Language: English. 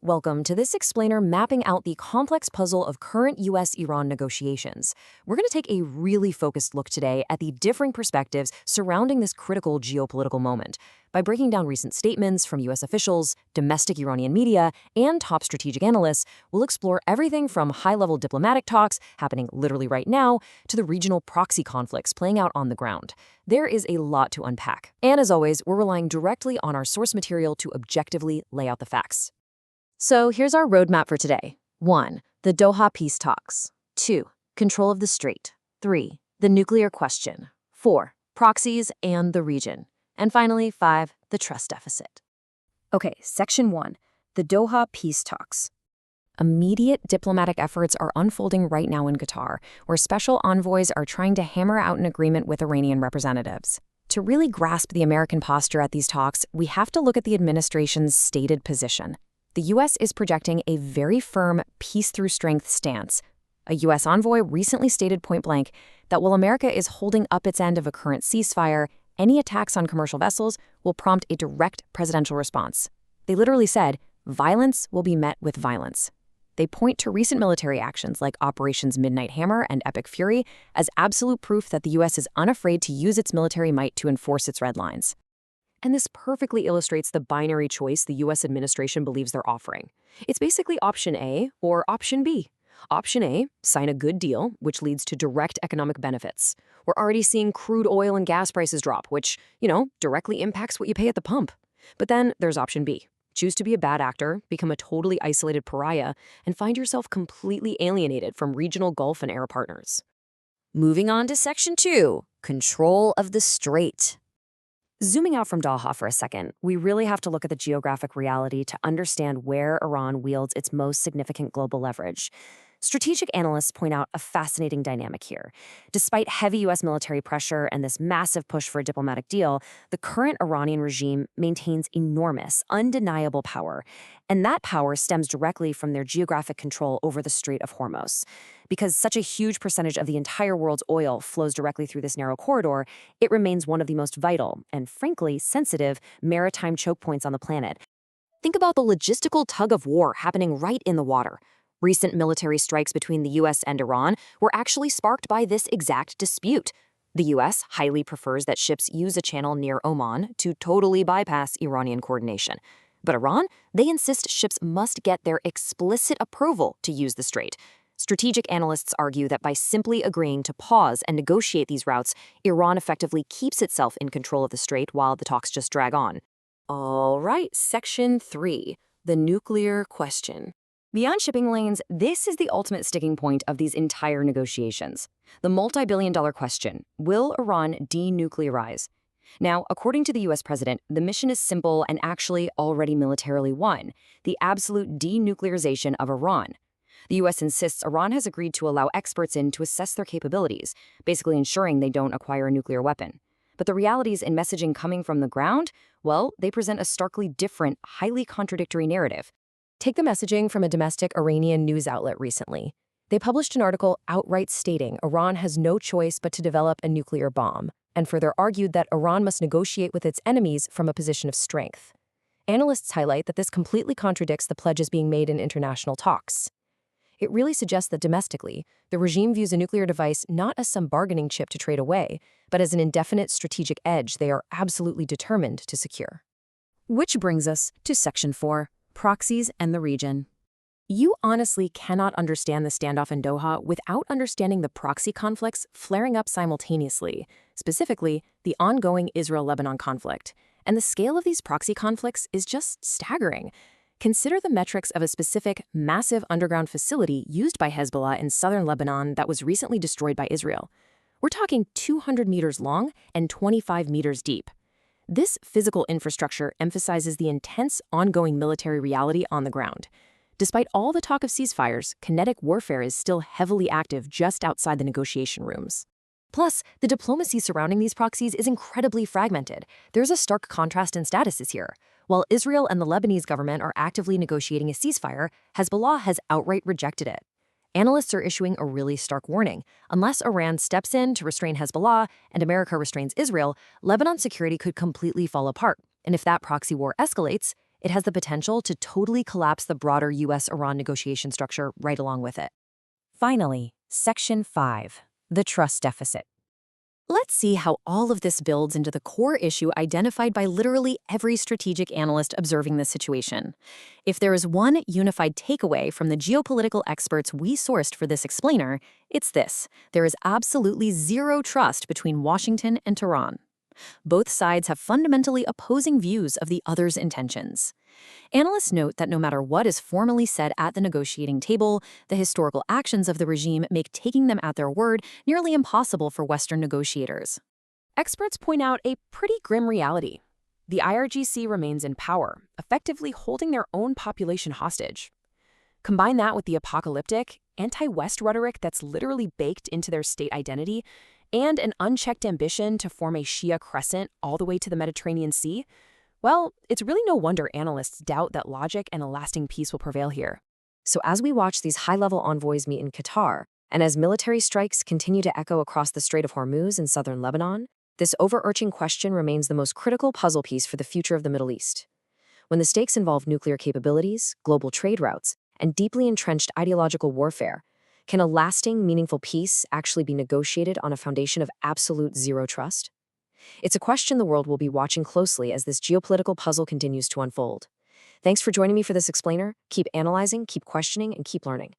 Welcome to this explainer mapping out the complex puzzle of current US-Iran negotiations. We're going to take a really focused look today at the differing perspectives surrounding this critical geopolitical moment. By breaking down recent statements from US officials, domestic Iranian media, and top strategic analysts, we'll explore everything from high-level diplomatic talks happening literally right now to the regional proxy conflicts playing out on the ground. There is a lot to unpack. And as always, we're relying directly on our source material to objectively lay out the facts. So here's our roadmap for today. 1. The Doha peace talks. 2. Control of the Strait. 3. The nuclear question. 4. Proxies and the region. And finally, 5. The trust deficit. Okay, Section 1. The Doha peace talks. Immediate diplomatic efforts are unfolding right now in Qatar, where special envoys are trying to hammer out an agreement with Iranian representatives. To really grasp the American posture at these talks, we have to look at the administration's stated position. The U.S. is projecting a very firm peace-through-strength stance. A U.S. envoy recently stated point-blank that while America is holding up its end of a current ceasefire, any attacks on commercial vessels will prompt a direct presidential response. They literally said, violence will be met with violence. They point to recent military actions like Operations Midnight Hammer and Epic Fury as absolute proof that the U.S. is unafraid to use its military might to enforce its red lines. And this perfectly illustrates the binary choice the U.S. administration believes they're offering. It's basically option A or option B. Option A, sign a good deal, which leads to direct economic benefits. We're already seeing crude oil and gas prices drop, which, directly impacts what you pay at the pump. But then there's option B. Choose to be a bad actor, become a totally isolated pariah, and find yourself completely alienated from regional Gulf and Arab partners. Moving on to Section 2, control of the Strait. Zooming out from Doha for a second, we really have to look at the geographic reality to understand where Iran wields its most significant global leverage. Strategic analysts point out a fascinating dynamic here. Despite heavy U.S. military pressure and this massive push for a diplomatic deal, the current Iranian regime maintains enormous, undeniable power. And that power stems directly from their geographic control over the Strait of Hormuz. Because such a huge percentage of the entire world's oil flows directly through this narrow corridor, it remains one of the most vital and, frankly, sensitive maritime choke points on the planet. Think about the logistical tug-of-war happening right in the water. Recent military strikes between the U.S. and Iran were actually sparked by this exact dispute. The U.S. highly prefers that ships use a channel near Oman to totally bypass Iranian coordination. But Iran, they insist ships must get their explicit approval to use the strait. Strategic analysts argue that by simply agreeing to pause and negotiate these routes, Iran effectively keeps itself in control of the strait while the talks just drag on. All right, Section 3, the nuclear question. Beyond shipping lanes, this is the ultimate sticking point of these entire negotiations. The multi-billion-dollar question, will Iran denuclearize? Now, according to the U.S. president, the mission is simple and actually already militarily won, the absolute denuclearization of Iran. The U.S. insists Iran has agreed to allow experts in to assess their capabilities, basically ensuring they don't acquire a nuclear weapon. But the realities in messaging coming from the ground, well, they present a starkly different, highly contradictory narrative. Take the messaging from a domestic Iranian news outlet recently. They published an article outright stating Iran has no choice but to develop a nuclear bomb, and further argued that Iran must negotiate with its enemies from a position of strength. Analysts highlight that this completely contradicts the pledges being made in international talks. It really suggests that domestically, the regime views a nuclear device not as some bargaining chip to trade away, but as an indefinite strategic edge they are absolutely determined to secure. Which brings us to Section 4. Proxies and the region. You honestly cannot understand the standoff in Doha without understanding the proxy conflicts flaring up simultaneously, specifically the ongoing Israel-Lebanon conflict. And the scale of these proxy conflicts is just staggering. Consider the metrics of a specific, massive underground facility used by Hezbollah in southern Lebanon that was recently destroyed by Israel. We're talking 200 meters long and 25 meters deep. This physical infrastructure emphasizes the intense, ongoing military reality on the ground. Despite all the talk of ceasefires, kinetic warfare is still heavily active just outside the negotiation rooms. Plus, the diplomacy surrounding these proxies is incredibly fragmented. There's a stark contrast in statuses here. While Israel and the Lebanese government are actively negotiating a ceasefire, Hezbollah has outright rejected it. Analysts are issuing a really stark warning. Unless Iran steps in to restrain Hezbollah and America restrains Israel, Lebanon's security could completely fall apart. And if that proxy war escalates, It has the potential to totally collapse the broader US-Iran negotiation structure right along with it. Finally, Section 5, the trust deficit. Let's see how all of this builds into the core issue identified by literally every strategic analyst observing this situation. If there is one unified takeaway from the geopolitical experts we sourced for this explainer, it's this: there is absolutely zero trust between Washington and Tehran. Both sides have fundamentally opposing views of the other's intentions. Analysts note that no matter what is formally said at the negotiating table, the historical actions of the regime make taking them at their word nearly impossible for Western negotiators. Experts point out a pretty grim reality. The IRGC remains in power, effectively holding their own population hostage. Combine that with the apocalyptic, anti-West rhetoric that's literally baked into their state identity, and an unchecked ambition to form a Shia crescent all the way to the Mediterranean Sea. Well, it's really no wonder analysts doubt that logic and a lasting peace will prevail here. So as we watch these high-level envoys meet in Qatar, and as military strikes continue to echo across the Strait of Hormuz in southern Lebanon, this overarching question remains the most critical puzzle piece for the future of the Middle East. When the stakes involve nuclear capabilities, global trade routes, and deeply entrenched ideological warfare, can a lasting, meaningful peace actually be negotiated on a foundation of absolute zero trust? It's a question the world will be watching closely as this geopolitical puzzle continues to unfold. Thanks for joining me for this explainer. Keep analyzing, keep questioning, and keep learning.